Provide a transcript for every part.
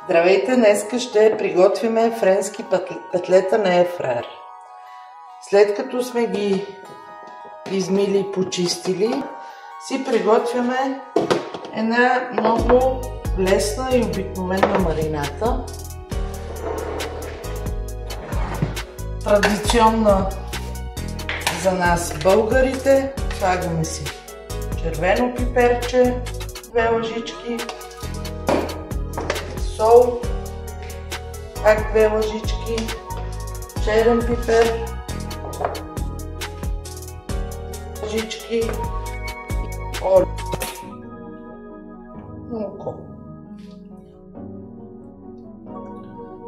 Здравейте! Днеска ще приготвим френски петлета на ерфрайер. След като сме ги измили и почистили, си приготвяме една много лесна и обикновена марината. Традиционна за нас българите. Слагаме си червено пиперче, 2 лъжички, сол, пак 2 лъжички, черен пипер, лъжички, олио, мляко.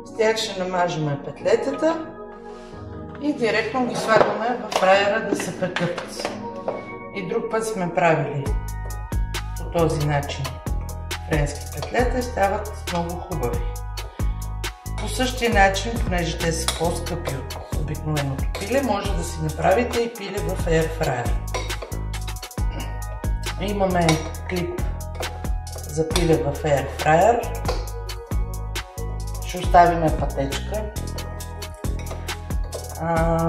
С тях ще намажем петлетата и директно ги слагаме в фрайера да се пекат. И друг път сме правили по този начин френски петлета и стават много хубави. По същия начин, понеже те са по-скъпи от обикновеното пиле, може да си направите и пиле в ерфрайер. Имаме клип за пиле в ерфрайер. Ще оставим пътечка.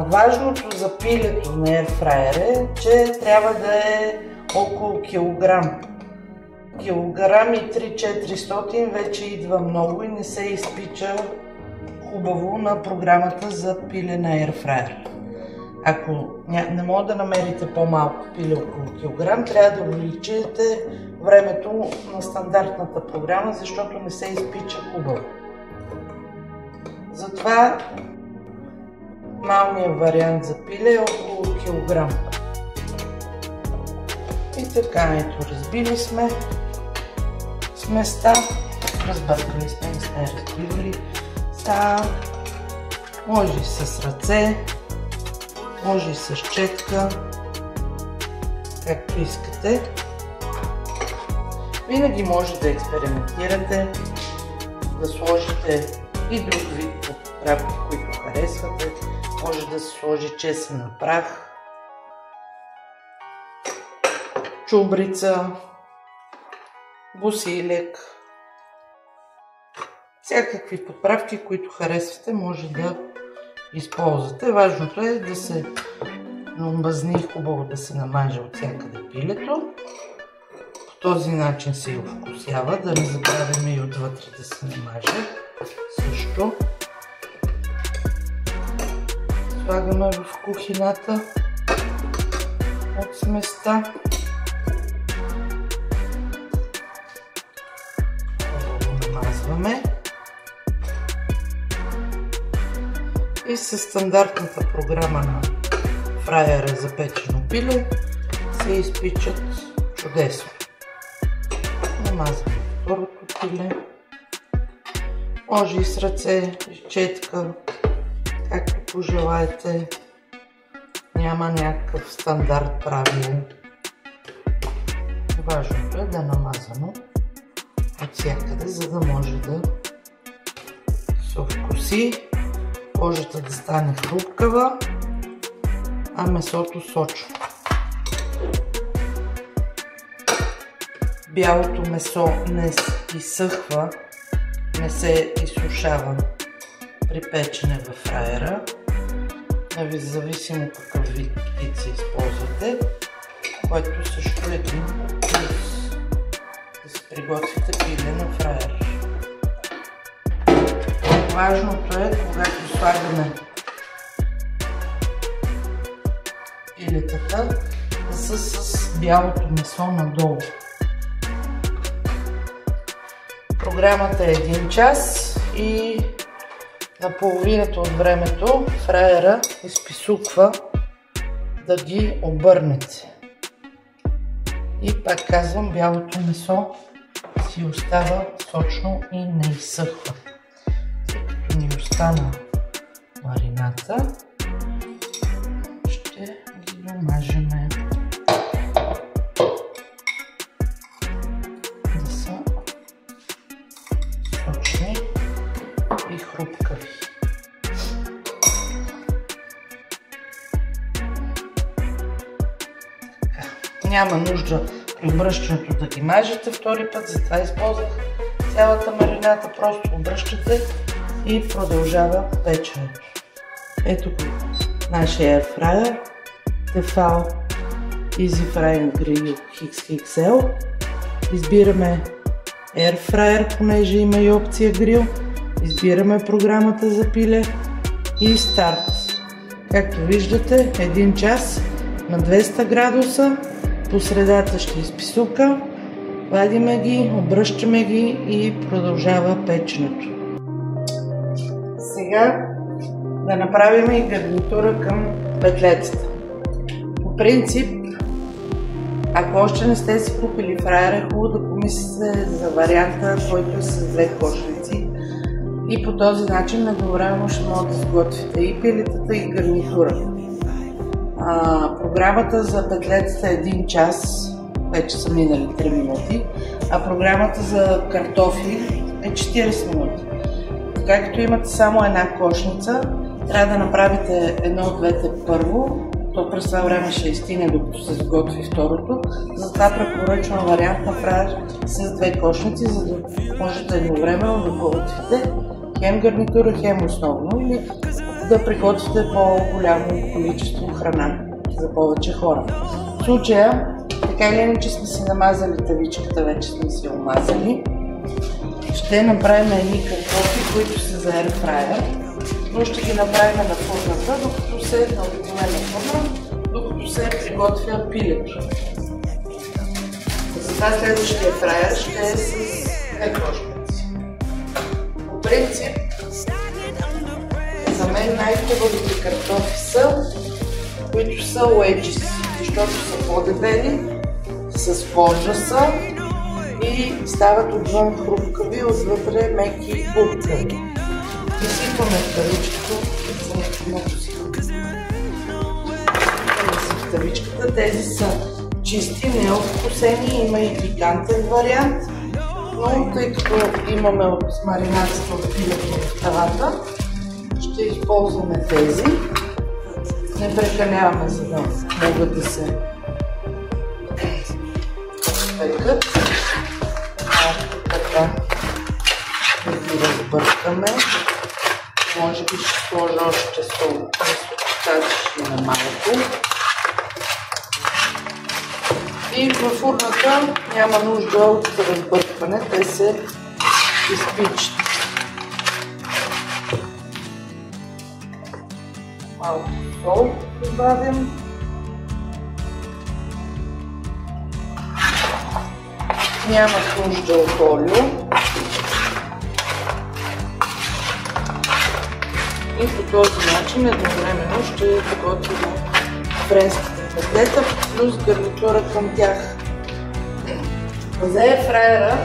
Важното за пилето на ерфрайер е, че трябва да е около килограм. Килограм и 3-400 вече идва много и не се изпича хубаво на програмата за пиле на ерфрайер. Ако не може да намерите по-малко пиле около килограм, трябва да увеличите времето на стандартната програма, защото не се изпича хубаво. Затова малният вариант за пиле е около килограм. И така, ето, разбили сме сместа, разбъркали сме, не сме разбивали. Може и с ръце, може и с четка, както искате. Винаги може да експериментирате, да сложите и друг вид подправки, които харесвате. Може да се сложи чесън прах, чубрица, босилек. Всякакви подправки, които харесвате, може да използвате. Важното е да се омазни хубаво, да се намаже от всякъде пилето. По този начин се и овкусява, да не забравяме и отвътре да се намаже. Също слагаме в кухината от сместа. Намазваме и със стандартната програма на фрайера за печено пиле се изпичат чудесно. Намазваме второто пиле. Може и с ръце, и четка, както пожелаете. Няма някакъв стандарт правило. Важното е да е намазано от всякъде, за да може да се вкуси, кожата да стане хрупкава, а месото сочно. Бялото месо не изсъхва, не се изсушава при печене в фрайера, независимо какъв вид птици използвате, който също е един плюс да си приготвите пиле на фрайер. Важното е, когато слагаме пилетата, да са с бялото месо надолу. Програмата е 1 час и на половината от времето фрайера изписуква да ги обърнете. И пак казвам, бялото месо си остава сочно и не изсъхва. Тъй като ни остана марината, ще ги домажеме да са сочни и хрупкави. Няма нужда при обръщането да ги мажете втори път, затова използвах цялата марината, просто обръщате и продължава печенето. Ето го нашия Airfryer Tefal Easy Frying Grill XXL. Избираме Airfryer, понеже има и опция грил. Избираме програмата за пиле и старт. Както виждате, 1 час на 200 градуса. По средата ще изписука. Вадиме ги, обръщаме ги и продължава печенето. Сега да направим и гарнитура към петлецата. По принцип, ако още не сте си купили фраер, е хубаво да помислите за варианта, който е с 2 кошници и по този начин едновременно ще може да сготвите и пилетата, и гарнитура. Програмата за петлецата е 1 час, вече са минали 3 минути, а програмата за картофи е 40 минути. Както имате само една кошница, трябва да направите едно от двете първо. То през това време ще изстине, докато се сготви второто. Затова препоръчвам вариант на фраер с 2 кошници, за да можете едновременно да готвите хем гарнитура, хем основно, или да приготвите по-голямо количество храна за повече хора. В случая, така или иначе сме си намазали тавичката, вече сме си омазали. Ще направим едни картофи, които са за Airfryer, но ще ги направим на фурната, докато се на обикновена фурна, докато се приготвя пилето. Затова следващия фраер ще е с 2 кошници. По принцип, за мен най-хубавите картофи са, които са wedges, защото са по-дебели, с кожа са и стават отвън хрупкави, отвътре меки и губкави. Изсипваме тавичката за някакво в тавичката. Тези са чисти, неокосени, има и пикантен вариант, но тъй като имаме от маринацията от пилето в тавата, ще използваме тези. Не прекаляваме, за да могат да се пекат. Така да ги разбъркаме. Може би ще сложа още сол, тази на малко. И във фурната няма нужда от разбъркване, те се изпичат. Малко сол добавим. Няма нужда от олио. И по този начин едновременно ще готвим френските петлета плюс гарнитура към тях. За Airfryer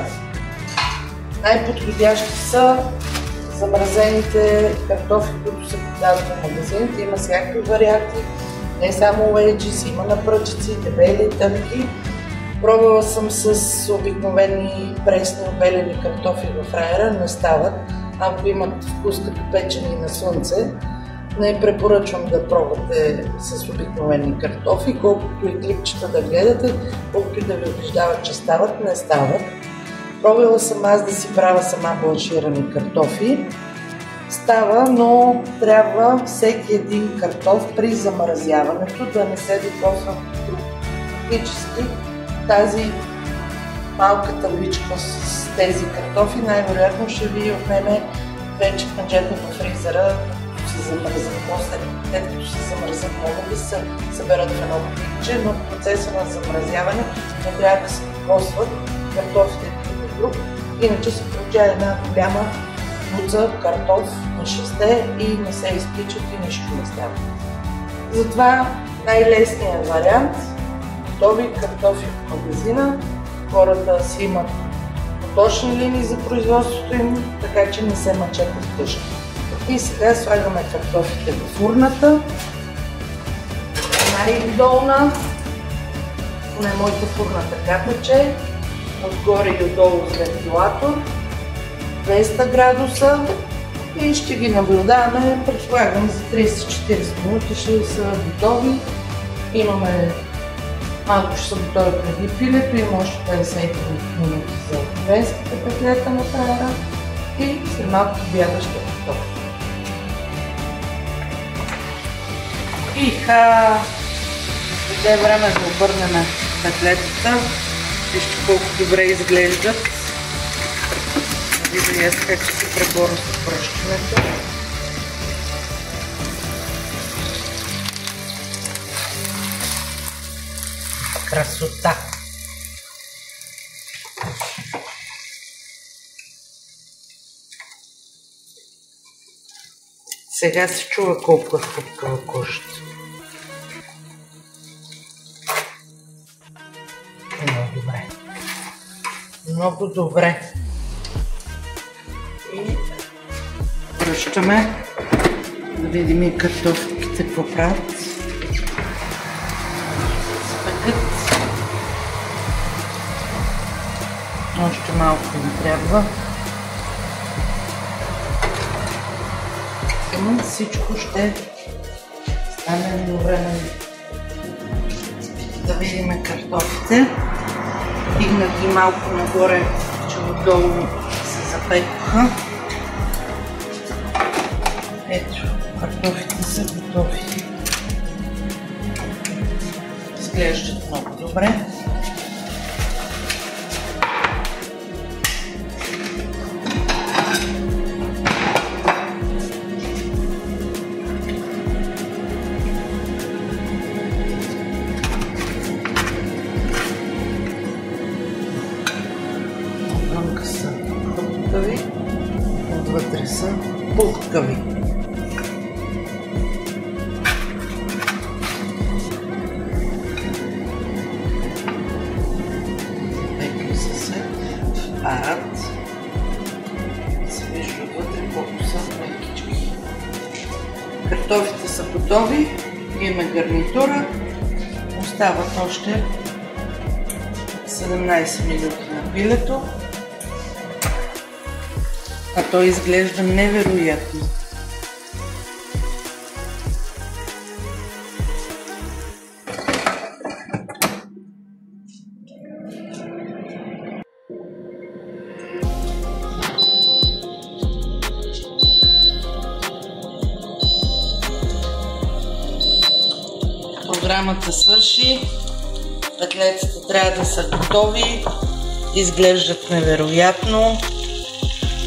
най-подходящи са замразените картофи, които се продават в магазините. Има всякакви варианти, не само wedges, има на пръчици, дебели, тънки. Пробвала съм с обикновени пресни обелени картофи в фраера, не стават. Ако имат вкус като печени на слънце, не препоръчвам да пробвате с обикновени картофи, колкото и клипчета да гледате, колкото и да ви убеждават, че стават, не стават. Пробвала съм аз да си правя сама бланширани картофи. Става, но трябва всеки един картоф при замразяването да не се докосва друг. Фактически тази малка тавичка с тези картофи най-вероятно ще ви отнеме 2 чекмеджета в фризера, като се замръзят. После, след като се замръзят, могат да се съберат в едно пакетче, но в процеса на замразяване не трябва да се докосват картофите един до друг, иначе се получава една голяма буца картоф на 6 и не се изпичат и нищо не става. Затова най-лесният вариант – готови картофи в магазина. Хората си имат точни линии за производството им, така че не се мъчат от къщи. И сега слагаме картофите в фурната. Най-долна, поне моята фурна така пече, отгоре и отдолу с вентилатор, 200 градуса и ще ги наблюдаваме. Предполагам за 30-40 минути ще са готови. Имаме малко ще са готови преди пилето, има още 50 минути за френските петлета на фраера и след малко обяда ще готова. Дойде време да обърнем петлетата. Вижте колко добре изглеждат. Видя и аз как ще се преборя с пръщането. Красота! Сега се чува колко е хрупкава кожата. Много добре. Много добре. И връщаме да видим и картофките какво правят. Спекат. Още малко ни трябва. И всичко ще стане едновременно. Да видим картофите. Дигнах ги малко нагоре, че отдолу се запекоха. Ето, картофите са готови. Изглеждат много добре. Отвънка са хрупкави, отвътре са пухкави. Запекли са се в парат. Се вижда вътре колко са мекички. Картофите са готови. Имаме гарнитура. Остават още 17 минути на пилето. А то изглежда невероятно. Програмата свърши. Петлеците трябва да са готови. Изглеждат невероятно.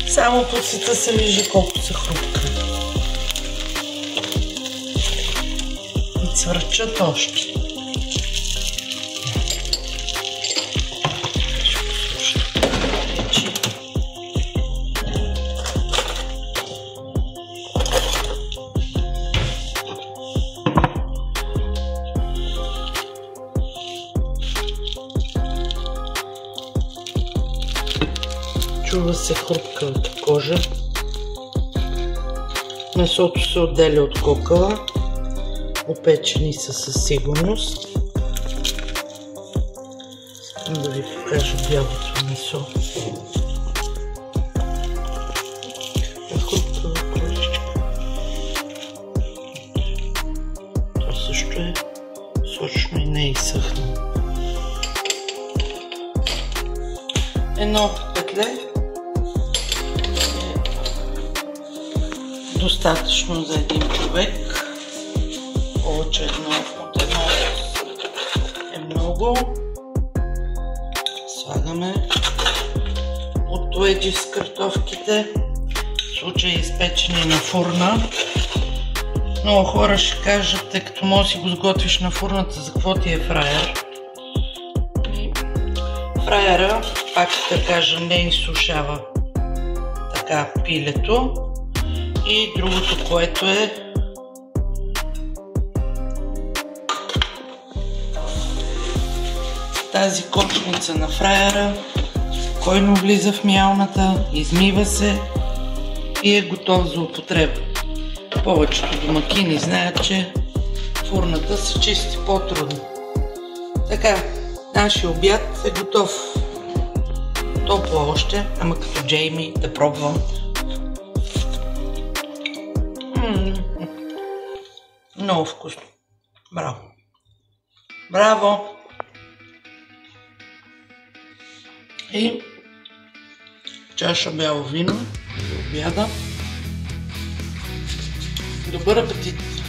Само по света се вижда колко са хрупки. И цвърчат още. Чува се хрупкавата кожа. Месото се отделя от кокала. Опечени са със сигурност. Искам да ви покажа бялото месо. Хрупкава кожичка. То също е сочно и не е изсъхнало. Едно петле достатъчно за един човек. Повече от едно е много. Слагаме от уеджи с картофките. В случая изпечени на фурна. Много хора ще кажат, тъй като може да си го сготвиш на фурната, за какво ти е фраер. Фраера, пак да кажа, не изсушава така пилето. И другото, което е тази кошница на фраера, спокойно влиза в мялната, измива се и е готов за употреба. Повечето домакини знаят, че фурната се чисти по-трудно. Така, нашия обяд е готов. Топло още, ама като Джейми да пробвам. Много вкусно. Браво! Браво! И чаша бяло вино за обяда. Добър апетит!